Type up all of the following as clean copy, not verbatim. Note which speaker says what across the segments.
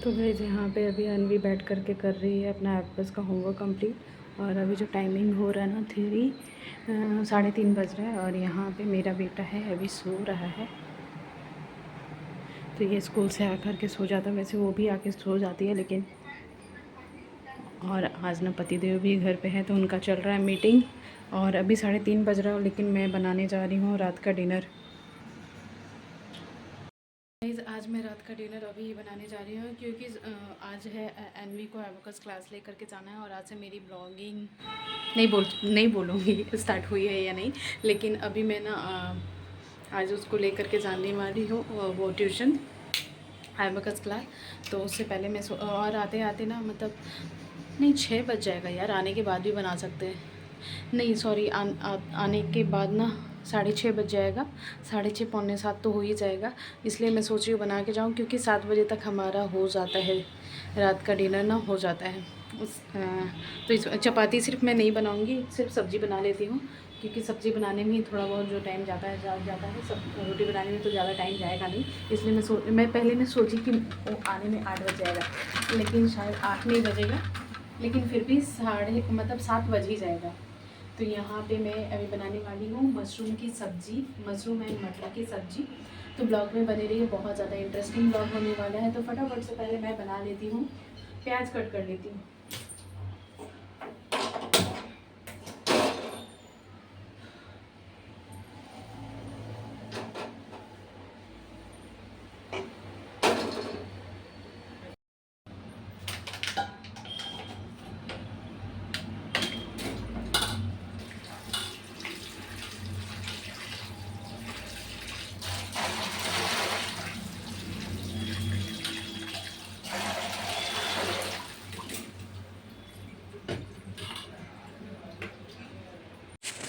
Speaker 1: तो गाइस यहाँ पे अभी अनवी बैठ करके कर रही है अपना एप्पस का होमवर्क कंप्लीट। और अभी जो टाइमिंग हो रहा है ना 3:30 बज रहा है। और यहाँ पे मेरा बेटा है अभी सो रहा है। तो ये स्कूल से आकर के सो जाता है, वैसे वो भी आके सो जाती है लेकिन। और आज ना पतिदेव भी घर पे है तो उनका चल रहा है मीटिंग। और अभी 3:30 बज रहा है लेकिन मैं बनाने जा रही हूँ रात का डिनर। आज मैं रात का डिनर अभी बनाने जा रही हूँ क्योंकि आज है एनवी को एबोकस क्लास लेकर के जाना है। और आज से मेरी ब्लॉगिंग नहीं बोलूँगी स्टार्ट हुई है या नहीं, लेकिन अभी मैं ना आज उसको लेकर के जाने वाली हूँ वो ट्यूशन एबोकस क्लास। तो उससे पहले मैं और आते आते ना मतलब नहीं 6 बज जाएगा यार, आने के बाद भी बना सकते हैं। नहीं सॉरी, आने के बाद ना 6:30 बज जाएगा, 6:30 पौने 7 तो हो ही जाएगा। इसलिए मैं सोच रही हूँ बना के जाऊँ क्योंकि 7 बजे तक हमारा हो जाता है, रात का डिनर ना हो जाता है। तो इस चपाती सिर्फ मैं नहीं बनाऊँगी, सिर्फ सब्ज़ी बना लेती हूँ क्योंकि सब्ज़ी बनाने में ही थोड़ा बहुत जो टाइम जाता है सब रोटी बनाने में तो ज़्यादा टाइम जाएगा नहीं। इसलिए मैं पहले सोची कि वो आने में 8 बज जाएगा, लेकिन शायद 8 नहीं बजेगा, लेकिन फिर भी 7 बज ही जाएगा। तो यहाँ पे मैं अभी बनाने वाली हूँ मशरूम की सब्ज़ी, मशरूम एंड मटर की सब्ज़ी। तो ब्लॉग में बने रही है, बहुत ज़्यादा इंटरेस्टिंग ब्लॉग होने वाला है। तो फटाफट से पहले मैं बना लेती हूँ, प्याज कट कर लेती हूँ।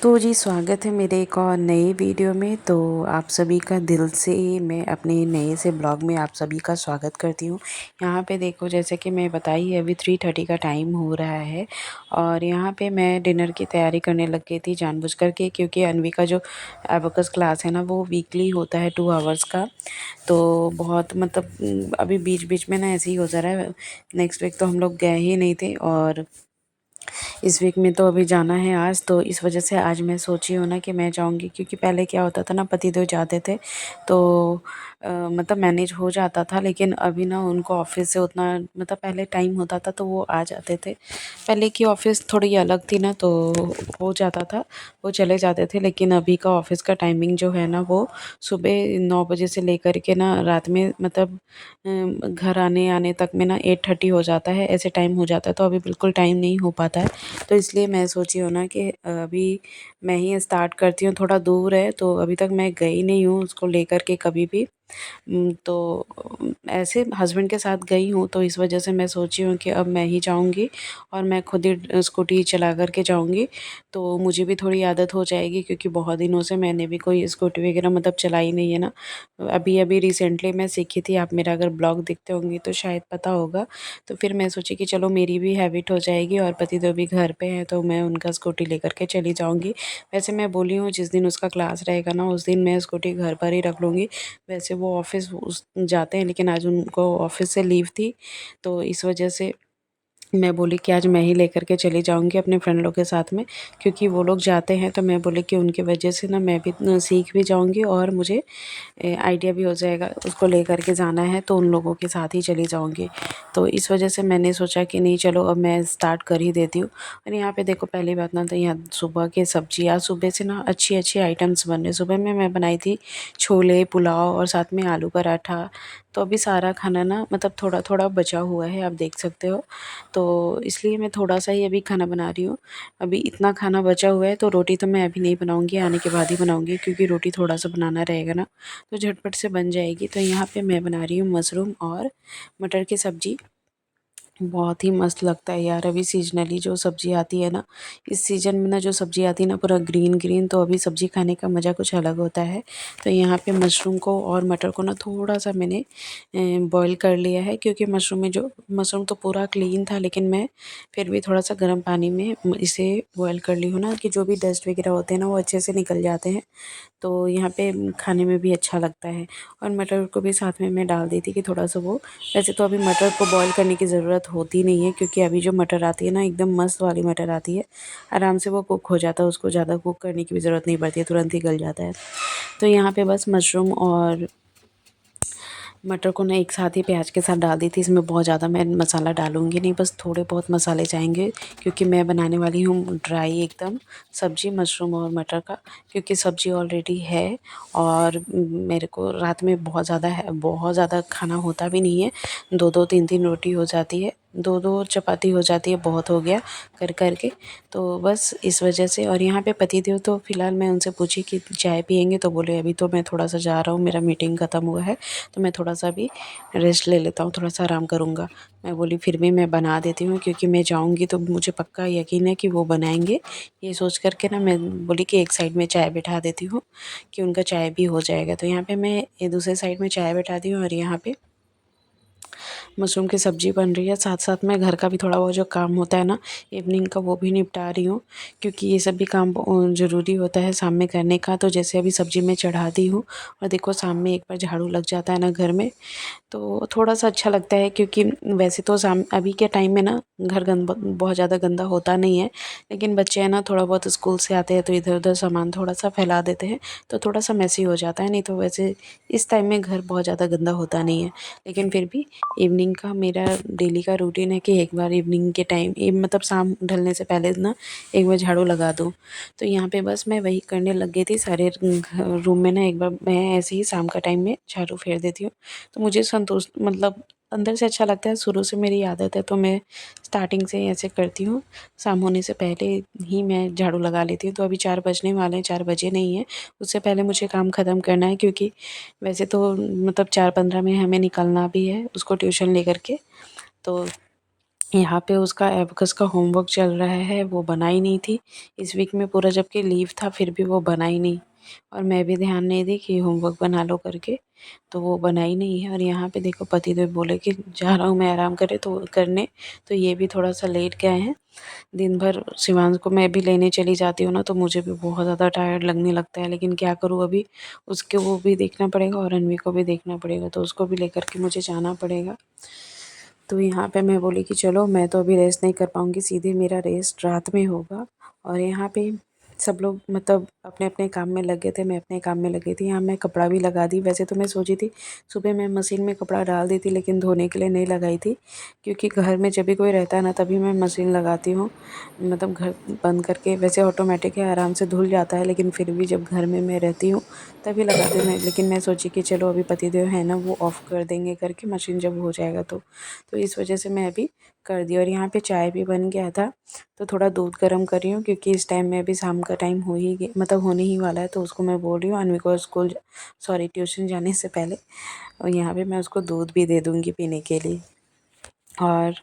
Speaker 2: तो जी स्वागत है मेरे एक और नए वीडियो में। तो आप सभी का दिल से मैं अपने नए से ब्लॉग में आप सभी का स्वागत करती हूँ। यहाँ पे देखो, जैसे कि मैं बताई अभी 3:30 का टाइम हो रहा है और यहाँ पे मैं डिनर की तैयारी करने लग गई थी जानबूझ करके, क्योंकि अनवी का जो एबोकस क्लास है ना वो वीकली होता है 2 आवर्स का। तो बहुत मतलब अभी बीच बीच में ना ऐसे ही हो जा रहा है। नेक्स्ट वीक तो हम लोग गए ही नहीं थे और इस वीक में तो अभी जाना है आज, तो इस वजह से आज मैं सोची हूँ ना कि मैं जाऊँगी। क्योंकि पहले क्या होता था ना, पतिदेव जाते थे तो मतलब मैनेज हो जाता था, लेकिन अभी ना उनको ऑफिस से उतना मतलब पहले टाइम होता था तो वो आ जाते थे। पहले की ऑफिस थोड़ी अलग थी ना, तो हो जाता था, वो चले जाते थे। लेकिन अभी का ऑफिस का टाइमिंग जो है ना वो सुबह 9 बजे से लेकर के ना रात में मतलब घर आने आने तक में ना 8:30 हो जाता है, ऐसे टाइम हो जाता है। तो अभी बिल्कुल टाइम नहीं हो पाता है। तो इसलिए मैं सोची हूँ ना कि अभी मैं ही स्टार्ट करती हूँ। थोड़ा दूर है तो अभी तक मैं गई नहीं हूँ उसको लेकर के कभी भी। तो ऐसे हस्बैंड के साथ गई हूँ, तो इस वजह से मैं सोची हूँ कि अब मैं ही जाऊँगी और मैं खुद ही स्कूटी चला कर के जाऊँगी। तो मुझे भी थोड़ी आदत हो जाएगी, क्योंकि बहुत दिनों से मैंने भी कोई स्कूटी वगैरह मतलब चलाई नहीं है ना। अभी अभी रिसेंटली मैं सीखी थी, आप मेरा अगर ब्लॉग देखते होंगे तो शायद पता होगा। तो फिर मैं सोची कि चलो मेरी भी हैबिट हो जाएगी और पतिदेव भी घर पे हैं तो मैं उनका स्कूटी लेकर के चली जाऊँगी। वैसे मैं बोली हूँ जिस दिन उसका क्लास रहेगा ना उस दिन मैं स्कूटी घर पर ही रख लूँगी। वैसे वो ऑफ़िस उस जाते हैं, लेकिन आज उनको ऑफ़िस से लीव थी, तो इस वजह से मैं बोली कि आज मैं ही लेकर के चली जाऊँगी अपने फ्रेंड लोग के साथ में। क्योंकि वो लोग जाते हैं तो मैं बोली कि उनकी वजह से ना मैं भी सीख भी जाऊँगी और मुझे आइडिया भी हो जाएगा। उसको लेकर के जाना है तो उन लोगों के साथ ही चली जाऊँगी। तो इस वजह से मैंने सोचा कि नहीं चलो अब मैं स्टार्ट कर ही देती हूँ। और यहाँ पे देखो, पहली बात ना तो यहाँ सुबह की सब्ज़ी, आज सुबह से ना अच्छी आइटम्स बन रहे। सुबह में मैं बनाई थी छोले, पुलाव और साथ में आलू पराठा। तो अभी सारा खाना ना मतलब थोड़ा-थोड़ा बचा हुआ है, आप देख सकते हो। तो इसलिए मैं थोड़ा-सा ही अभी खाना बना रही हूँ। अभी इतना खाना बचा हुआ है तो रोटी तो मैं अभी नहीं बनाऊँगी, आने के बाद ही बनाऊँगी, क्योंकि रोटी थोड़ा-सा बनाना रहेगा ना, तो झटपट से बन जाएगी। तो यहाँ पे मैं बना रही हूँ मशरूम और मटर की सब्ज़ी। बहुत ही मस्त लगता है यार। अभी सीजनली जो सब्ज़ी आती है ना, इस सीज़न में ना जो सब्ज़ी आती है ना पूरा ग्रीन ग्रीन, तो अभी सब्ज़ी खाने का मज़ा कुछ अलग होता है। तो यहाँ पे मशरूम को और मटर को ना थोड़ा सा मैंने बॉईल कर लिया है, क्योंकि मशरूम तो पूरा क्लीन था, लेकिन मैं फिर भी थोड़ा सा गर्म पानी में इसे बॉईल कर ली हूँ ना, कि जो भी डस्ट वगैरह होते हैं ना वो अच्छे से निकल जाते हैं। तो यहाँ पे खाने में भी अच्छा लगता है। और मटर को भी साथ में मैं डाल दी थी कि थोड़ा सा वो, वैसे तो अभी मटर को बॉईल करने की ज़रूरत होती नहीं है, क्योंकि अभी जो मटर आती है ना एकदम मस्त वाली मटर आती है, आराम से वो कुक हो जाता है, उसको ज़्यादा कुक करने की भी ज़रूरत नहीं पड़ती है, तुरंत ही गल जाता है। तो यहाँ पे बस मशरूम और मटर को ना एक साथ ही प्याज के साथ डाल दी थी। इसमें बहुत ज़्यादा मैं मसाला डालूँगी नहीं, बस थोड़े बहुत मसाले जाएंगे, क्योंकि मैं बनाने वाली हूँ ड्राई एकदम सब्ज़ी मशरूम और मटर का, क्योंकि सब्ज़ी ऑलरेडी है और मेरे को रात में बहुत ज़्यादा खाना होता भी नहीं है। 2-2 3-3 रोटी हो जाती है, 2-2 चपाती हो जाती है, बहुत हो गया कर के। तो बस इस वजह से। और यहाँ पे पतिदेव तो फ़िलहाल मैं उनसे पूछी कि चाय पिएंगे, तो बोले अभी तो मैं थोड़ा सा जा रहा हूँ, मेरा मीटिंग ख़त्म हुआ है, तो मैं थोड़ा सा भी रेस्ट ले लेता हूँ, थोड़ा सा आराम करूँगा। मैं बोली फिर भी मैं बना देती हूँ, क्योंकि मैं जाऊँगी तो मुझे पक्का यकीन है कि वो बनाएंगे। ये सोच कर के ना मैं बोली कि एक साइड में चाय बिठा देती हूँ, कि उनका चाय भी हो जाएगा। तो यहाँ पे मैं ये दूसरे साइड में चाय बिठा दी हूँ, और यहाँ पे मशरूम की सब्ज़ी बन रही है। साथ साथ में घर का भी थोड़ा बहुत जो काम होता है ना इवनिंग का, वो भी निपटा रही हूँ, क्योंकि ये सब भी काम ज़रूरी होता है शाम में करने का। तो जैसे अभी सब्ज़ी मैं चढ़ा दी हूँ, और देखो शाम में एक बार झाड़ू लग जाता है ना घर में, तो थोड़ा-सा अच्छा लगता है, क्योंकि वैसे तो शाम अभी के टाइम में ना घर बहुत ज़्यादा गंदा होता नहीं है, लेकिन बच्चे हैं ना थोड़ा बहुत स्कूल से आते हैं तो इधर-उधर सामान थोड़ा-सा फैला देते हैं, तो थोड़ा-सा मेसी हो जाता है। नहीं तो वैसे इस टाइम में घर बहुत ज़्यादा गंदा होता नहीं है, लेकिन फिर भी इवनिंग का मेरा डेली का रूटीन है कि एक बार इवनिंग के टाइम मतलब शाम ढलने से पहले ना एक बार झाड़ू लगा दूँ। तो यहाँ पे बस मैं वही करने लग गई थी। सारे रूम में ना एक बार मैं ऐसे ही शाम का टाइम में झाड़ू फेर देती हूँ, तो मुझे संतोष मतलब अंदर से अच्छा लगता है। शुरू से मेरी आदत है, तो मैं स्टार्टिंग से ही ऐसे करती हूँ। शाम होने से पहले ही मैं झाड़ू लगा लेती हूँ। तो अभी 4 बजने वाले हैं, 4 बजे नहीं है, उससे पहले मुझे काम ख़त्म करना है, क्योंकि वैसे तो मतलब 4:15 में हमें निकलना भी है उसको ट्यूशन लेकर के। तो यहाँ पे उसका एबकस का होमवर्क चल रहा है, वो बना ही नहीं थी इस वीक में पूरा, जबकि लीव था फिर भी वो बना ही नहीं। और मैं भी ध्यान नहीं दी कि होमवर्क बना लो करके, तो वो बना ही नहीं है। और यहाँ पे देखो पतिदेव बोले कि जा रहा हूँ मैं आराम करने, तो ये भी थोड़ा सा लेट गए हैं। दिन भर शिवांश को मैं भी लेने चली जाती हूँ ना, तो मुझे भी बहुत ज़्यादा टायर्ड लगने लगता है, लेकिन क्या करूँ अभी, उसके वो भी देखना पड़ेगा और अनवी को भी देखना पड़ेगा, तो उसको भी लेकर के मुझे जाना पड़ेगा। तो यहाँ पे मैं बोली कि चलो मैं तो अभी रेस्ट नहीं कर पाऊँगी, सीधे मेरा रेस्ट रात में होगा। और यहाँ पे सब लोग मतलब अपने-अपने काम में लगे थे, मैं अपने काम में लगी थी। यहाँ मैं कपड़ा भी लगा दी। वैसे तो मैं सोची थी सुबह मैं मशीन में कपड़ा डाल दी थी, लेकिन धोने के लिए नहीं लगाई थी, क्योंकि घर में जब भी कोई रहता है ना तभी मैं मशीन लगाती हूँ। मतलब घर बंद करके, वैसे ऑटोमेटिक है आराम से धुल जाता है, लेकिन फिर भी जब घर में मैं रहती हूँ तभी लगाती हूँ मैं। लेकिन मैं सोची कि चलो अभी पतिदेव है ना, वो ऑफ़ कर देंगे करके मशीन जब हो जाएगा तो इस वजह से मैं अभी कर दी। और यहाँ पे चाय भी बन गया था, तो थोड़ा दूध गर्म कर रही हूँ, क्योंकि इस टाइम में अभी शाम का टाइम हो ही गया, मतलब होने ही वाला है। तो उसको मैं बोल रही हूँ अनवी को ट्यूशन जाने से पहले, और यहाँ पे मैं उसको दूध भी दे दूँगी पीने के लिए। और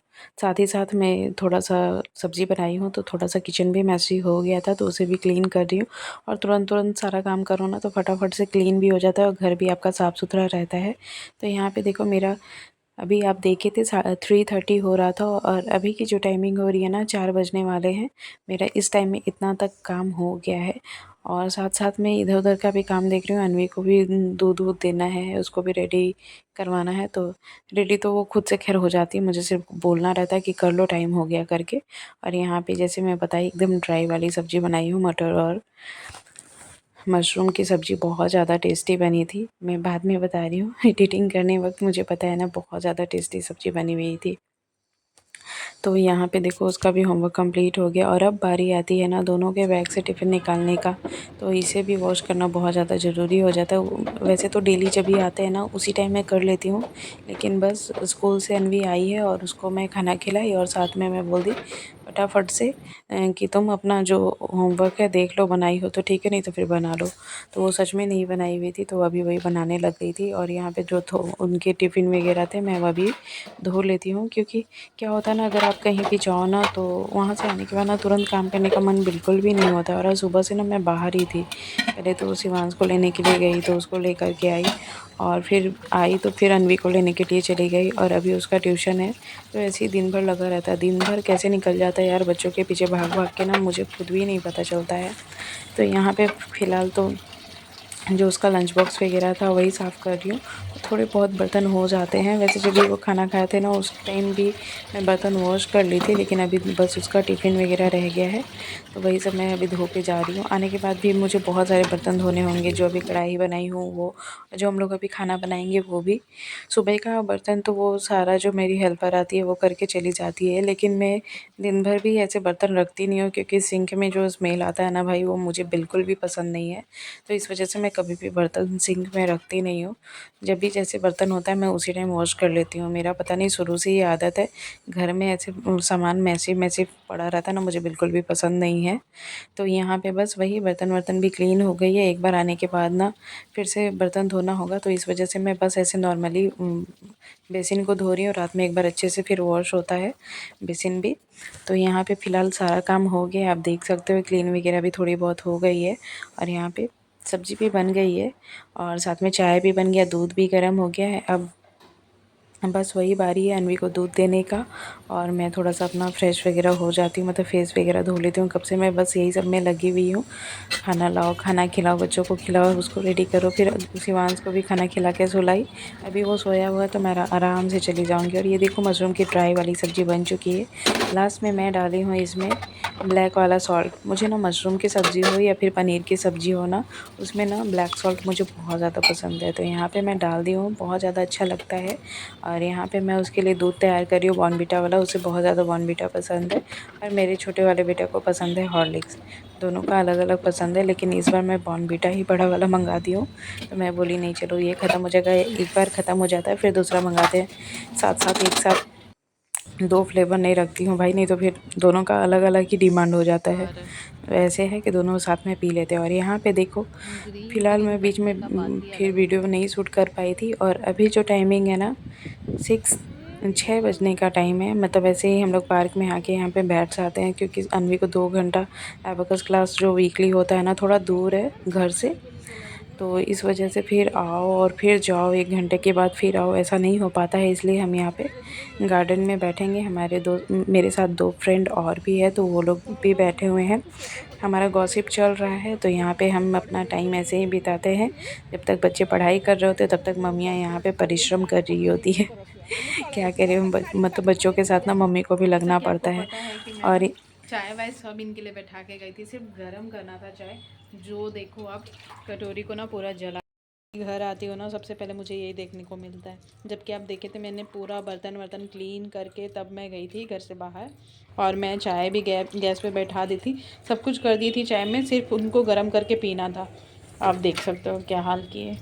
Speaker 2: साथ ही साथ मैं थोड़ा सा सब्ज़ी बनाई हूँ, तो थोड़ा सा किचन भी मैसी हो गया था, तो उसे भी क्लीन कर रही हूँ। और तुरंत सारा काम करो ना तो फटाफट से क्लीन भी हो जाता है, और घर भी आपका साफ़ सुथरा रहता है। तो यहाँ पे देखो मेरा अभी आप देखे थे 3:30 हो रहा था, और अभी की जो टाइमिंग हो रही है ना 4 बजने वाले हैं। मेरा इस टाइम में इतना तक काम हो गया है। और साथ साथ में इधर उधर का भी काम देख रही हूँ। अनवी को भी दूध वूध देना है, उसको भी रेडी करवाना है। तो रेडी तो वो खुद से खैर हो जाती है, मुझे सिर्फ बोलना रहता है कि कर लो टाइम हो गया करके। और यहाँ पे जैसे मैं बताई एकदम ड्राई वाली सब्ज़ी बनाई हूँ, मटर और मशरूम की सब्ज़ी बहुत ज़्यादा टेस्टी बनी थी। मैं बाद में बता रही हूँ एडिटिंग करने वक्त मुझे पता है ना बहुत ज़्यादा टेस्टी सब्ज़ी बनी हुई थी। तो यहाँ पे देखो उसका भी होमवर्क कंप्लीट हो गया, और अब बारी आती है ना दोनों के बैग से टिफ़िन निकालने का। तो इसे भी वॉश करना बहुत ज़्यादा ज़रूरी हो जाता है। वैसे तो डेली जब भी आते हैं ना उसी टाइम मैं कर लेती हूँ, लेकिन बस स्कूल से अनवी आई है और उसको मैं खाना खिलाई, और साथ में मैं बोल दी फटाफट से कि तुम अपना जो होमवर्क है देख लो, बनाई हो तो ठीक है, नहीं तो फिर बना लो। तो वो सच में नहीं बनाई हुई थी, तो अभी वही बनाने लग गई थी। और यहाँ पे जो उनके टिफ़िन वगैरह थे मैं वो अभी धो लेती हूँ, क्योंकि क्या होता है ना, अगर आप कहीं भी जाओ ना तो वहाँ से आने के बाद ना तुरंत काम करने का मन बिल्कुल भी नहीं होता। और आज सुबह से ना मैं बाहर ही थी, पहले तो शिवांश को लेने के लिए गई तो उसको लेकर के आई, और फिर आई तो फिर अनवी को लेने के लिए चली गई, और अभी उसका ट्यूशन है। तो ऐसे ही दिन भर लगा रहता है, दिन भर कैसे निकल जाता है यार बच्चों के पीछे भाग भाग के ना, मुझे खुद भी नहीं पता चलता है। तो यहाँ पे फ़िलहाल तो जो उसका लंच बॉक्स वगैरह था वही साफ़ कर रही हूँ। थोड़े बहुत बर्तन हो जाते हैं, वैसे जब भी वो खाना खाए थे ना उस टाइम भी मैं बर्तन वॉश कर ली थी, लेकिन अभी बस उसका टिफ़िन वगैरह रह गया है, तो वही सब मैं अभी धो के जा रही हूँ। आने के बाद भी मुझे बहुत सारे बर्तन धोने होंगे, जो अभी कढ़ाई बनाई हूँ वो, जो हम लोग अभी खाना बनाएंगे वो भी। सुबह का बर्तन तो वो सारा जो मेरी हेल्पर आती है वो करके चली जाती है, लेकिन मैं दिन भर भी ऐसे बर्तन रखती नहीं हूँ, क्योंकि सिंक में जो स्मेल आता है ना भाई, वो मुझे बिल्कुल भी पसंद नहीं है। तो इस वजह से मैं कभी भी बर्तन सिंक में रखती नहीं हूँ। जब भी जैसे बर्तन होता है मैं उसी टाइम वॉश कर लेती हूँ। मेरा पता नहीं शुरू से ही आदत है, घर में ऐसे सामान मैसी मैसी पड़ा रहता है ना, मुझे बिल्कुल भी पसंद नहीं है। तो यहाँ पे बस वही बर्तन वर्तन भी क्लीन हो गई है। एक बार आने के बाद ना फिर से बर्तन धोना होगा, तो इस वजह से मैं बस ऐसे नॉर्मली बेसिन को धो रही हूँ। रात में एक बार अच्छे से फिर वॉश होता है बेसिन भी। तो यहाँ पे फ़िलहाल सारा काम हो गया, आप देख सकते हो क्लीन वगैरह भी थोड़ी बहुत हो गई है, और यहाँ पे सब्ज़ी भी बन गई है, और साथ में चाय भी बन गया, दूध भी गर्म हो गया है। अब बस वही बारी है अनवी को दूध देने का, और मैं थोड़ा सा अपना फ्रेश वगैरह हो जाती हूँ, मतलब फेस वगैरह धो लेती हूँ। कब से मैं बस यही सब में लगी हुई हूँ, खाना लाओ, खाना खिलाओ, बच्चों को खिलाओ, उसको रेडी करो, फिर शिवांश को भी खाना खिला के सुलाई। अभी वो सोया हुआ है तो मैं आराम से चली जाऊँगी। और ये देखो मशरूम की ड्राई वाली सब्ज़ी बन चुकी है। लास्ट में मैं डाली हूँ इसमें ब्लैक वाला सॉल्ट। मुझे ना मशरूम की सब्ज़ी हो या फिर पनीर की सब्ज़ी हो ना, उसमें ना ब्लैक सॉल्ट मुझे बहुत ज़्यादा पसंद है, तो यहाँ पे मैं डाल दी हूँ, बहुत ज़्यादा अच्छा लगता है। और यहाँ पे मैं उसके लिए दूध तैयार कर रही हूँ बॉर्नवीटा वाला, उसे बहुत ज़्यादा बॉर्नवीटा पसंद है, और मेरे छोटे वाले बेटे को पसंद है हॉर्लिक्स। दोनों का अलग अलग पसंद है, लेकिन इस बार मैं बॉर्नवीटा ही बड़ा वाला मंगा दी हूँ। तो मैं बोली नहीं चलो ये ख़त्म हो जाएगा, एक बार ख़त्म हो जाता है फिर दूसरा मंगाते हैं, साथ साथ एक साथ दो फ्लेवर नहीं रखती हूँ भाई, नहीं तो फिर दोनों का अलग अलग ही डिमांड हो जाता है। ऐसे है कि दोनों साथ में पी लेते हैं। और यहाँ पे देखो फ़िलहाल मैं बीच में फिर वीडियो नहीं शूट कर पाई थी, और अभी जो टाइमिंग है ना 6 बजने का टाइम है। मतलब ऐसे ही हम लोग पार्क में आके यहाँ पे बैठ जाते हैं, क्योंकि अनवी को 2 घंटा एबाकस क्लास जो वीकली होता है ना, थोड़ा दूर है घर से, तो इस वजह से फिर आओ और फिर जाओ, 1 घंटे के बाद फिर आओ, ऐसा नहीं हो पाता है। इसलिए हम यहाँ पे गार्डन में बैठेंगे। हमारे मेरे साथ 2 फ्रेंड और भी है, तो वो लोग भी बैठे हुए हैं। हमारा गॉसिप चल रहा है, तो यहाँ पे हम अपना टाइम ऐसे ही बिताते हैं। जब तक बच्चे पढ़ाई कर रहे होते हैं तब तक मम्मियाँ यहाँ पे परिश्रम कर रही होती है। क्या करें, मतलब बच्चों के साथ ना मम्मी को भी लगना पड़ता है। और
Speaker 1: चाय वाय सब इनके लिए बैठा के गई थी, सिर्फ गर्म करना था चाय। जो देखो आप कटोरी को ना पूरा जला, घर आती हो ना सबसे पहले मुझे यही देखने को मिलता है। जबकि आप देखे थे मैंने पूरा बर्तन वर्तन क्लीन करके तब मैं गई थी घर से बाहर, और मैं चाय भी गैस पे बैठा दी थी, सब कुछ कर दी थी चाय में, सिर्फ उनको गर्म करके पीना था। आप देख सकते हो क्या हाल किए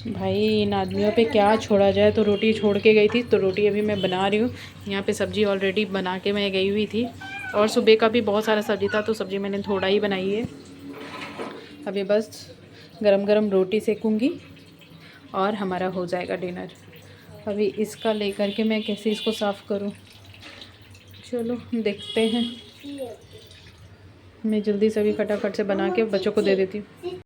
Speaker 1: भाई। इन आदमियों पे क्या छोड़ा जाए। तो रोटी छोड़ के गई थी, तो रोटी अभी मैं बना रही हूँ। यहाँ पे सब्ज़ी ऑलरेडी बना के मैं गई हुई थी, और सुबह का भी बहुत सारा सब्ज़ी था, तो सब्ज़ी मैंने थोड़ा ही बनाई है। अभी बस गरम गरम रोटी सेकूँगी और हमारा हो जाएगा डिनर। अभी इसका लेकर के मैं कैसे इसको साफ़ करूँ, चलो देखते हैं। मैं जल्दी से भी फटाफट से बना के बच्चों को दे देती हूँ।